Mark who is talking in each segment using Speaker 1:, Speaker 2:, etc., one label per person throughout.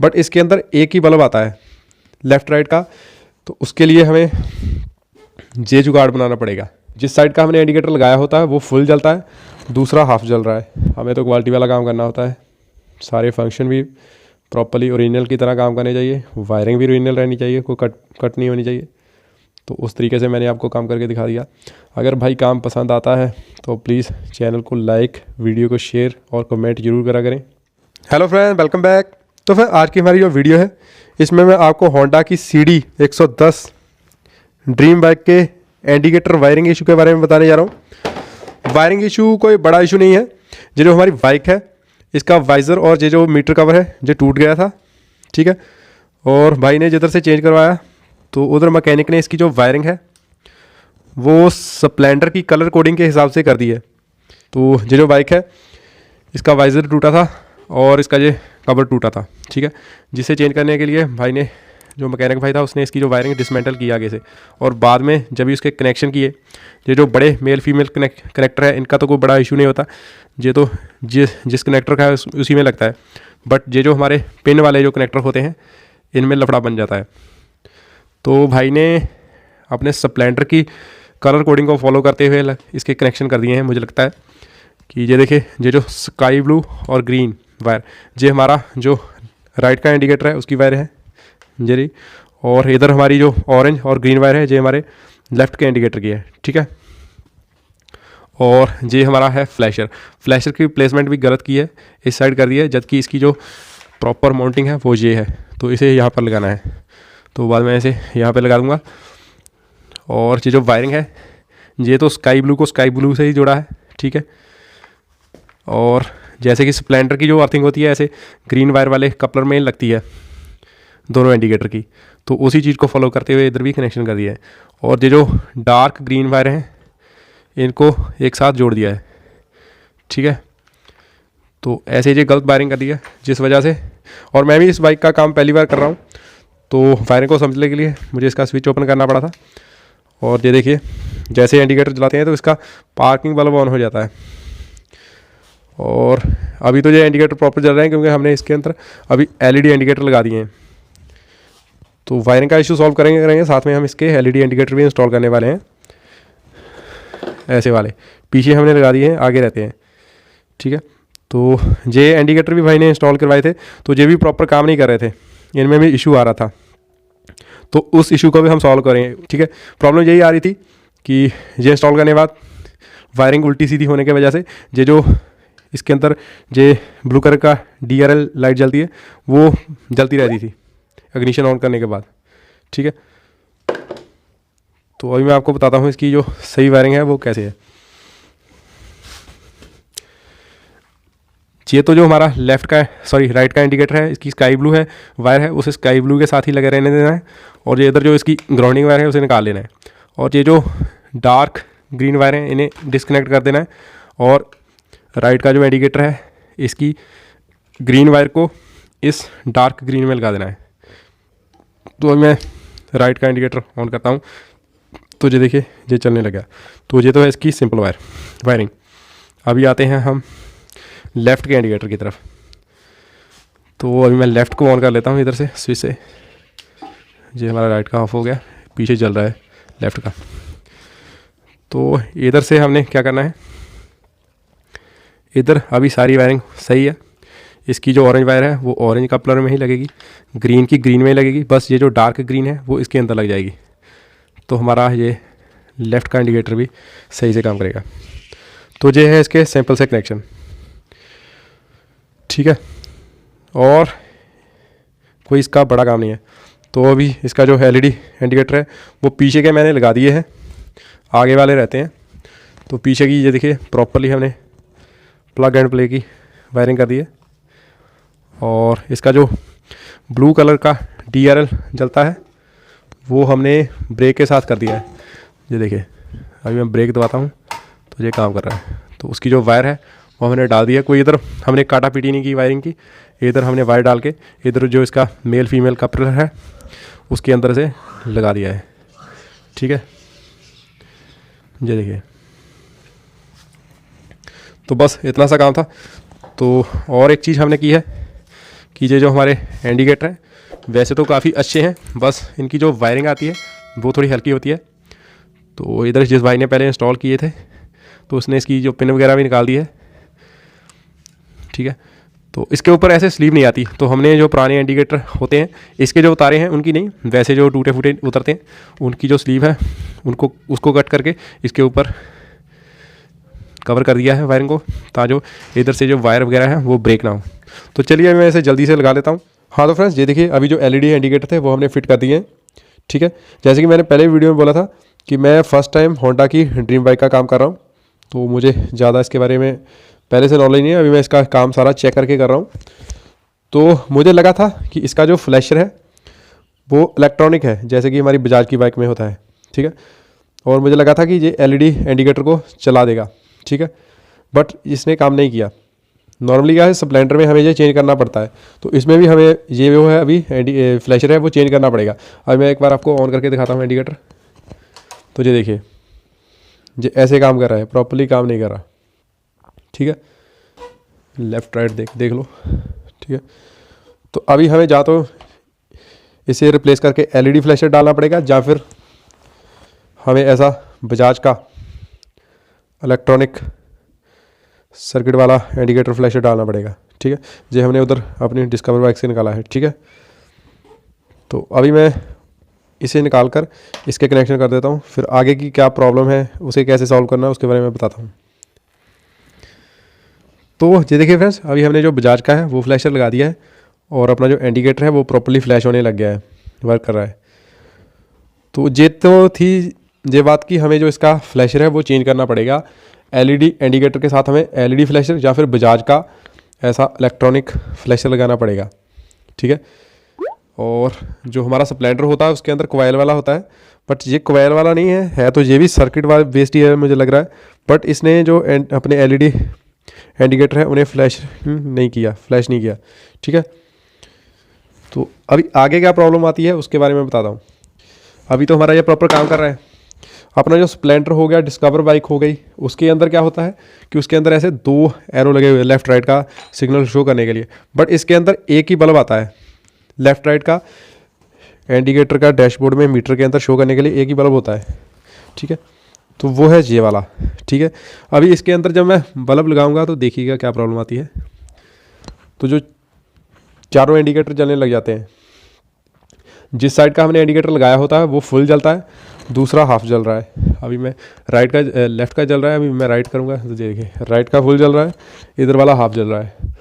Speaker 1: But इसके अंदर एक ही बल्ब आता है लेफ़्ट राइट का, तो उसके लिए हमें जे जुगाड़ बनाना पड़ेगा। जिस साइड का हमने इंडिकेटर लगाया होता है वो फुल जलता है, दूसरा हाफ जल रहा है। हमें तो क्वालिटी वाला काम करना होता है, सारे फंक्शन भी प्रॉपर्ली ओरिजिनल की तरह काम करने चाहिए, वायरिंग भी ओरिजिनल रहनी चाहिए, कोई कट नहीं होनी चाहिए। तो उस तरीके से मैंने आपको काम करके दिखा दिया। अगर भाई काम पसंद आता है तो प्लीज़ चैनल को लाइक, वीडियो को शेयर और कमेंट जरूर करा करें। Hello friend, welcome back. तो फिर आज की हमारी जो वीडियो है इसमें मैं आपको होंडा की CD 110 ड्रीम बाइक के इंडिकेटर वायरिंग इशू के बारे में बताने जा रहा हूँ। वायरिंग इशू कोई बड़ा इशू नहीं है। ये जो हमारी बाइक है इसका वाइज़र और ये जो मीटर कवर है ये टूट गया था, ठीक है। और भाई ने जिधर से चेंज करवाया तो उधर मैकेनिक ने इसकी जो वायरिंग है वो स्प्लेंडर की कलर कोडिंग के हिसाब से कर दी है। तो ये जो बाइक है इसका वाइज़र टूटा था और इसका ये कवर टूटा था, ठीक है। जिसे चेंज करने के लिए भाई ने, जो मैकेनिक भाई था, उसने इसकी जो वायरिंग डिसमेंटल की आगे से, और बाद में जब भी उसके कनेक्शन किए, ये जो बड़े मेल फीमेल कनेक्टर है इनका तो कोई बड़ा इशू नहीं होता, ये तो जिस कनेक्टर का है उसी में लगता है। बट ये जो हमारे पिन वाले जो कनेक्टर होते हैं इनमें लफड़ा बन जाता है। तो भाई ने अपने स्प्लेंडर की कलर कोडिंग को फॉलो करते हुए इसके कनेक्शन कर दिए हैं। मुझे लगता है कि ये देखिए, ये जो स्काई ब्लू और ग्रीन वायर, ये हमारा जो राइट का इंडिकेटर है उसकी वायर है जी, और इधर हमारी जो ऑरेंज और ग्रीन वायर है ये हमारे लेफ़्ट के इंडिकेटर की है, ठीक है। और ये हमारा है फ्लैशर की प्लेसमेंट भी गलत की है, इस साइड कर दी है, जबकि इसकी जो प्रॉपर माउंटिंग है वो ये है। तो इसे यहाँ पर लगाना है, तो बाद में इसे यहाँ पे लगा दूँगा। और ये जो वायरिंग है ये तो स्काई ब्लू को स्काई ब्लू से ही जोड़ा है, ठीक है। और जैसे कि स्प्लेंडर की जो अर्थिंग होती है ऐसे ग्रीन वायर वाले कपलर में लगती है दोनों इंडिकेटर की, तो उसी चीज़ को फॉलो करते हुए इधर भी कनेक्शन कर दिया है। और ये जो डार्क ग्रीन वायर हैं इनको एक साथ जोड़ दिया है, ठीक है। तो ऐसे ये गलत वायरिंग कर दी है जिस वजह से, और मैं भी इस बाइक का काम पहली बार कर रहा हूँ, तो वायरिंग को समझने के लिए मुझे इसका स्विच ओपन करना पड़ा था। और ये देखिए, जैसे इंडिकेटर जलाते हैं तो इसका पार्किंग बल्ब ऑन हो जाता है। और अभी तो ये इंडिकेटर प्रॉपर जल रहे हैं क्योंकि हमने इसके अंदर अभी LED इंडिकेटर लगा दिए हैं। तो वायरिंग का इशू सॉल्व करेंगे साथ में हम इसके LED इंडिकेटर भी इंस्टॉल करने वाले हैं। ऐसे वाले पीछे हमने लगा दिए हैं, आगे रहते हैं, ठीक है। तो ये इंडिकेटर भी भाई ने इंस्टॉल करवाए थे, तो ये भी प्रॉपर काम नहीं कर रहे थे, इनमें भी इशू आ रहा था। तो उस इशू को भी हम सॉल्व करेंगे, ठीक है। प्रॉब्लम यही आ रही थी कि ये इंस्टॉल करने के बाद वायरिंग उल्टी सीधी होने की वजह से ये जो इसके अंदर ये ब्लू कलर का DRL लाइट जलती है वो जलती रहती थी इग्निशन ऑन करने के बाद, ठीक है। तो अभी मैं आपको बताता हूँ इसकी जो सही वायरिंग है वो कैसे है। ये तो जो हमारा राइट का इंडिकेटर है, इसकी स्काई ब्लू है वायर है, उसे स्काई ब्लू के साथ ही लगे रहने देना है। और ये इधर जो इसकी ग्राउंडिंग वायर है उसे निकाल लेना है। और ये जो डार्क ग्रीन वायर है इन्हें डिस्कनेक्ट कर देना है। और राइट का जो इंडिकेटर है इसकी ग्रीन वायर को इस डार्क ग्रीन में लगा देना है। तो अभी मैं राइट का इंडिकेटर ऑन करता हूँ, तो ये देखिए ये चलने लगा। तो ये तो है इसकी सिंपल वायरिंग। अभी आते हैं हम लेफ़्ट के इंडिकेटर की तरफ। तो अभी मैं लेफ़्ट को ऑन कर लेता हूँ इधर से स्विच से। ये हमारा राइट का ऑफ हो गया, पीछे चल रहा है लेफ़्ट का। तो इधर से हमने क्या करना है, इधर अभी सारी वायरिंग सही है। इसकी जो ऑरेंज वायर है वो ऑरेंज कपलर में ही लगेगी, ग्रीन की ग्रीन में ही लगेगी, बस ये जो डार्क ग्रीन है वो इसके अंदर लग जाएगी। तो हमारा ये लेफ़्ट का इंडिकेटर भी सही से काम करेगा। तो ये है इसके सिंपल से कनेक्शन, ठीक है। और कोई इसका बड़ा काम नहीं है। तो अभी इसका जो LED इंडिकेटर है वो पीछे के मैंने लगा दिए हैं, आगे वाले रहते हैं। तो पीछे की ये देखिए प्रॉपरली हमने प्लग एंड प्ले की वायरिंग कर दी है। और इसका जो ब्लू कलर का DRL जलता है वो हमने ब्रेक के साथ कर दिया है। ये देखिए, अभी मैं ब्रेक दबाता हूँ तो ये काम कर रहा है। तो उसकी जो वायर है वो हमने डाल दिया। कोई इधर हमने काटा पीटी नहीं की वायरिंग की, इधर हमने वायर डाल के इधर जो इसका मेल फीमेल कपलर है उसके अंदर से लगा दिया है, ठीक है। ये देखिए, तो बस इतना सा काम था। तो और एक चीज़ हमने की है कि ये जो हमारे इंडिकेटर हैं वैसे तो काफ़ी अच्छे हैं, बस इनकी जो वायरिंग आती है वो थोड़ी हल्की होती है। तो इधर जिस भाई ने पहले इंस्टॉल किए थे तो उसने इसकी जो पिन वगैरह भी निकाल दी है, ठीक है। तो इसके ऊपर ऐसे स्लीव नहीं आती, तो हमने जो पुराने इंडिकेटर होते हैं इसके जो उतारे हैं उनकी नहीं, वैसे जो टूटे फूटे उतरते हैं उनकी जो स्लीव है उनको उसको कट करके इसके ऊपर कवर कर दिया है वायरिंग को, ताकि जो इधर से जो वायर वगैरह है वो ब्रेक ना हो। तो चलिए मैं इसे जल्दी से लगा लेता हूँ। हाँ तो फ्रेंड्स ये देखिए अभी जो एलईडी इंडिकेटर थे वो हमने फिट कर दिए हैं, ठीक है। जैसे कि मैंने पहले वीडियो में बोला था कि मैं फ़र्स्ट टाइम होंडा की ड्रीम बाइक का काम कर रहा हूँ, तो मुझे ज़्यादा इसके बारे में पहले से नॉलेज नहीं है। अभी मैं इसका काम सारा चेक करके कर रहा हूँ। तो मुझे लगा था कि इसका जो फ्लैशर है वो इलेक्ट्रॉनिक है, जैसे कि हमारी बजाज की बाइक में होता है, ठीक है। और मुझे लगा था कि ये एलईडी इंडिकेटर को चला देगा, ठीक है। बट इसने काम नहीं किया। नॉर्मली क्या है स्प्लेंडर में हमें ये चेंज करना पड़ता है, तो इसमें भी हमें ये वो है अभी फ्लैशर है वो चेंज करना पड़ेगा। अब मैं एक बार आपको ऑन करके दिखाता हूँ इंडिकेटर। तो ये देखिए ये ऐसे काम कर रहा है, प्रॉपर्ली काम नहीं कर रहा, ठीक है। लेफ़्ट राइट देख लो, ठीक है। तो अभी हमें या तो इसे रिप्लेस करके एलईडी फ्लैशर डालना पड़ेगा, या फिर हमें ऐसा बजाज का इलेक्ट्रॉनिक सर्किट वाला इंडिकेटर फ्लैशर डालना पड़ेगा, ठीक है। जो हमने उधर अपनी डिस्कवर बाइक से निकाला है, ठीक है। तो अभी मैं इसे निकाल कर इसके कनेक्शन कर देता हूँ, फिर आगे की क्या प्रॉब्लम है उसे कैसे सॉल्व करना है उसके बारे में बताता हूँ। तो ये देखिए फ्रेंड्स अभी हमने जो बजाज का है वो फ्लैशर लगा दिया है और अपना जो इंडिकेटर है वो प्रॉपर्ली फ्लैश होने लग गया है, वर्क कर रहा है। तो ये तो थी ये बात कि हमें जो इसका फ्लैशर है वो चेंज करना पड़ेगा। एलईडी इंडिकेटर के साथ हमें एलईडी फ्लैशर या फिर बजाज का ऐसा इलेक्ट्रॉनिक फ्लैशर लगाना पड़ेगा, ठीक है। और जो हमारा स्प्लेंडर होता है उसके अंदर कोयल वाला होता है, बट ये कोयल वाला नहीं है तो ये भी सर्किट वाला बेस्ड ही है मुझे लग रहा है। बट इसने जो अपने एलईडी इंडिकेटर है उन्हें फ्लैश नहीं किया, ठीक है। तो अभी आगे क्या प्रॉब्लम आती है उसके बारे में बताता हूँ। अभी तो हमारा ये प्रॉपर काम कर रहा है। अपना जो स्प्लेंडर हो गया, डिस्कवर बाइक हो गई, उसके अंदर क्या होता है कि उसके अंदर ऐसे 2 एरो लगे हुए लेफ़्ट राइट का सिग्नल शो करने के लिए, बट इसके अंदर एक ही बल्ब आता है। लेफ़्ट राइट का इंडिकेटर का डैशबोर्ड में मीटर के अंदर शो करने के लिए एक ही बल्ब होता है, ठीक है। तो वो है ये वाला, ठीक है। अभी इसके अंदर जब मैं बल्ब लगाऊंगा तो देखिएगा क्या प्रॉब्लम आती है। तो जो चारों इंडिकेटर जलने लग जाते हैं। जिस साइड का हमने इंडिकेटर लगाया होता है वो फुल जलता है, दूसरा हाफ जल रहा है। अभी मैं लेफ़्ट का जल रहा है, अभी मैं राइट करूँगा तो देखिए राइट का फुल जल रहा है, इधर वाला हाफ जल रहा है।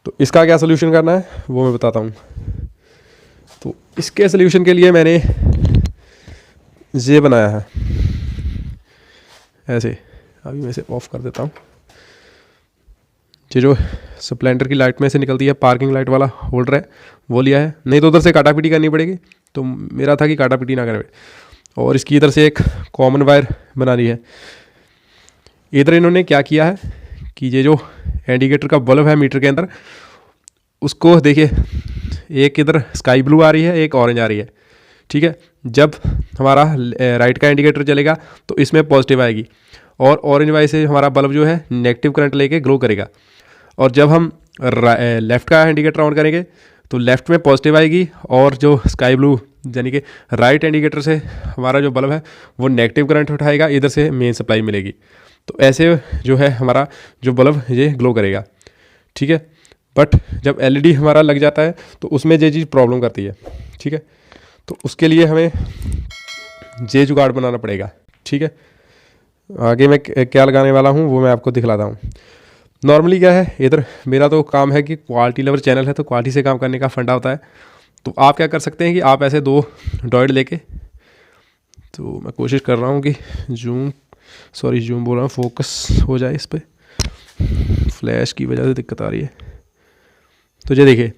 Speaker 1: तो इसका क्या सोल्यूशन करना है वो मैं बताता हूँ। तो इसके सोल्यूशन के लिए मैंने ये बनाया है ऐसे। अभी मैं इसे ऑफ कर देता हूँ। ये जो स्प्लेंडर की लाइट में से निकलती है पार्किंग लाइट वाला होल्डर है वो लिया है, नहीं तो उधर से काटा पीटी करनी पड़ेगी, तो मेरा था कि काटा पीटी ना करें। और इसकी इधर से एक कॉमन वायर बना ली है। इधर इन्होंने क्या किया है कि ये जो इंडिकेटर का बल्ब है मीटर के अंदर उसको देखिए, एक इधर स्काई ब्लू आ रही है, एक ऑरेंज आ रही है, ठीक है। जब हमारा राइट का इंडिकेटर चलेगा तो इसमें पॉजिटिव आएगी और ऑरेंज वाई से हमारा बल्ब जो है नेगेटिव करंट लेके ग्लो करेगा। और जब हम लेफ़्ट का इंडिकेटर ऑन करेंगे तो लेफ़्ट में पॉजिटिव आएगी और जो स्काई ब्लू यानी कि राइट इंडिकेटर से हमारा जो बल्ब है वो नेगेटिव करंट उठाएगा, इधर से मेन सप्लाई मिलेगी। तो ऐसे जो है हमारा जो बल्ब ये ग्लो करेगा, ठीक है। बट जब एलईडी हमारा लग जाता है तो उसमें ये चीज़ प्रॉब्लम करती है, ठीक है। तो उसके लिए हमें ये जुगाड़ बनाना पड़ेगा, ठीक है। आगे मैं क्या लगाने वाला हूँ वो मैं आपको दिखलाता हूँ। नॉर्मली क्या है, इधर मेरा तो काम है कि क्वालिटी लवर चैनल है तो क्वालिटी से काम करने का फंडा होता है। तो आप क्या कर सकते हैं कि आप ऐसे 2 डॉइड लेके, तो मैं कोशिश कर रहा हूँ कि जूम बोल रहा हूँ, फोकस हो जाए इस पर, फ्लैश की वजह से दिक्कत आ रही है। तो ये देखिए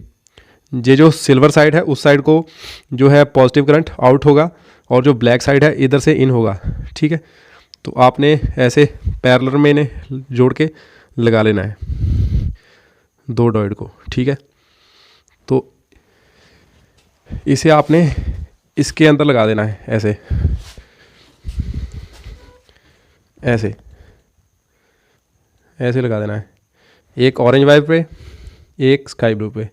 Speaker 1: ये जो सिल्वर साइड है उस साइड को जो है पॉजिटिव करंट आउट होगा और जो ब्लैक साइड है इधर से इन होगा, ठीक है। तो आपने ऐसे पैरेलल में इन्हें जोड़ के लगा लेना है 2 डॉइड को, ठीक है। तो इसे आपने इसके अंदर लगा देना है ऐसे ऐसे ऐसे लगा देना है, एक ऑरेंज वायर पे एक स्काई ब्लू पे,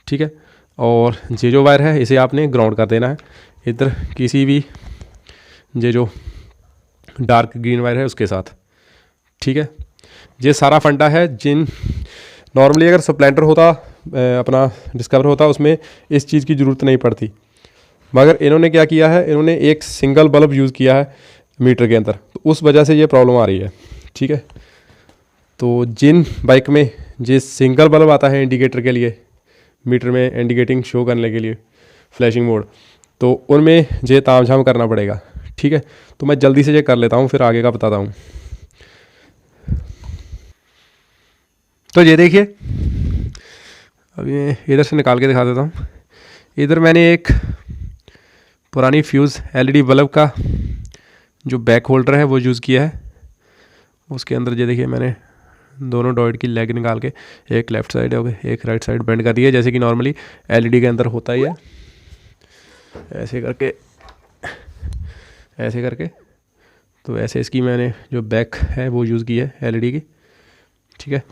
Speaker 1: ठीक है। और ये जो वायर है इसे आपने ग्राउंड कर देना है इधर किसी भी ये जो डार्क ग्रीन वायर है उसके साथ, ठीक है। ये सारा फंडा है जिन नॉर्मली अगर स्प्लेंडर होता अपना डिस्कवर होता उसमें इस चीज़ की ज़रूरत नहीं पड़ती, मगर इन्होंने क्या किया है, इन्होंने एक सिंगल बल्ब यूज़ किया है मीटर के अंदर, तो उस वजह से ये प्रॉब्लम आ रही है, ठीक है। तो जिन बाइक में ये सिंगल बल्ब आता है इंडिकेटर के लिए, मीटर में इंडिकेटिंग शो करने के लिए फ्लैशिंग मोड, तो उनमें ये तामझाम करना पड़ेगा, ठीक है। तो मैं जल्दी से ये कर लेता हूँ फिर आगे का बताता हूँ। तो ये देखिए अभी इधर से निकाल के दिखा देता हूँ। इधर मैंने एक पुरानी फ्यूज़ एलईडी बल्ब का जो बैक होल्डर है वो यूज़ किया है। उसके अंदर ये देखिए मैंने दोनों डॉट की लेग निकाल के एक लेफ़्ट साइड और एक राइट साइड बेंड कर दिया, जैसे कि नॉर्मली एलईडी के अंदर होता ही है। ऐसे करके ऐसे करके तो ऐसे इसकी मैंने जो बैक है वो यूज़ की है एलईडी की, ठीक है।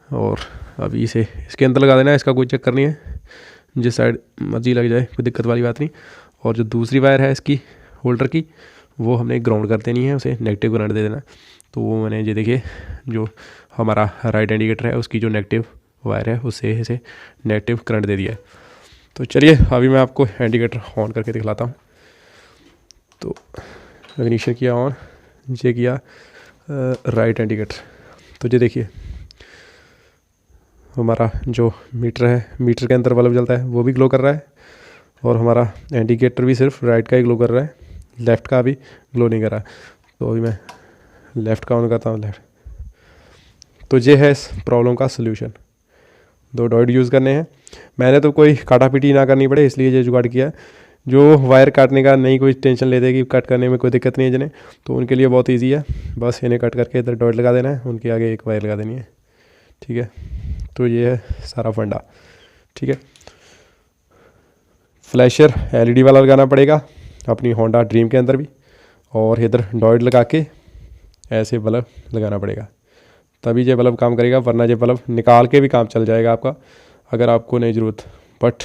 Speaker 1: और अभी इसे इसके अंदर लगा देना है, इसका कोई चक्कर नहीं है, जिस साइड मर्जी लग जाए कोई दिक्कत वाली बात नहीं। और जो दूसरी वायर है इसकी होल्डर की वो हमने ग्राउंड कर देनी है, उसे नेगेटिव करंट दे देना है। तो वो मैंने ये देखिए जो हमारा राइट इंडिकेटर है उसकी जो नेगेटिव वायर है उससे इसे नेगेटिव करंट दे दिया है। तो चलिए अभी मैं आपको इंडिकेटर ऑन करके दिखलाता हूँ। तो इग्निशन किया ऑन, ये किया राइट इंडिकेटर, तो ये देखिए हमारा जो मीटर है, मीटर के अंदर बल्ब जलता है वो भी ग्लो कर रहा है, और हमारा इंडिकेटर भी सिर्फ राइट का ही ग्लो कर रहा है, लेफ़्ट का भी ग्लो नहीं कर रहा। तो अभी मैं लेफ़्ट का ऑन करता हूँ, लेफ़्ट। तो ये है इस प्रॉब्लम का सलूशन, दो डॉट यूज़ करने हैं। मैंने तो कोई काटा पीटी ना करनी पड़े इसलिए ये जुगाड़ किया है। जो वायर काटने का नहीं कोई टेंशन लेते कि कट करने में कोई दिक्कत नहीं है जिन्हें, तो उनके लिए बहुत ईजी है, बस इन्हें कट करके इधर डॉट लगा देना है, उनके आगे एक वायर लगा देनी है, ठीक है। तो ये है सारा फंडा, ठीक है। फ्लैशर एलईडी वाला लगाना पड़ेगा अपनी होंडा ड्रीम के अंदर भी, और इधर डॉट लगा के ऐसे बल्ब लगाना पड़ेगा, तभी ये बल्ब काम करेगा, वरना ये बल्ब निकाल के भी काम चल जाएगा आपका अगर आपको नहीं ज़रूरत। बट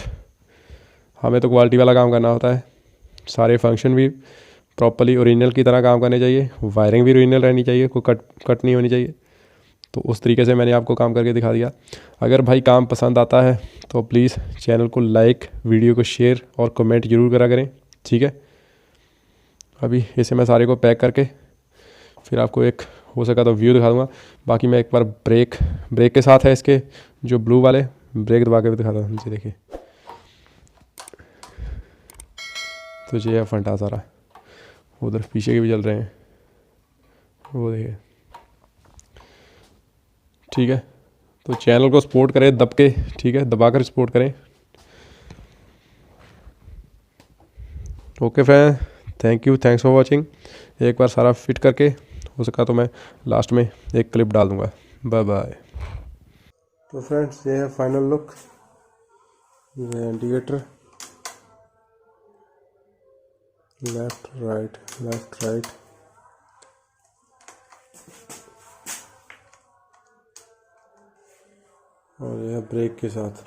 Speaker 1: हमें तो क्वालिटी वाला काम करना होता है, सारे फंक्शन भी प्रॉपर्ली ओरिजिनल की तरह काम करने चाहिए, वायरिंग भी ओरिजिनल रहनी चाहिए, कोई कट नहीं होनी चाहिए। तो उस तरीके से मैंने आपको काम करके दिखा दिया। अगर भाई काम पसंद आता है तो प्लीज़ चैनल को लाइक, वीडियो को शेयर और कमेंट ज़रूर करा करें, ठीक है। अभी इसे मैं सारे को पैक करके फिर आपको एक हो सका तो व्यू दिखा दूँगा। बाकी मैं एक बार ब्रेक के साथ है इसके जो ब्लू वाले ब्रेक दबा के भी दिखाता हूँ, जी देखिए। तो ये है फंटा सारा, उधर पीछे के भी चल रहे हैं वो देखिए, ठीक है। तो चैनल को सपोर्ट करें दब के, ठीक है, दबा कर सपोर्ट करें। Okay friend, thank you, thanks for watching. एक बार सारा फिट करके हो सका तो मैं लास्ट में एक क्लिप डाल दूँगा। Bye bye. तो फ्रेंड्स ये है फाइनल लुक, ये इंडिकेटर लेफ्ट राइट और यह ब्रेक के साथ।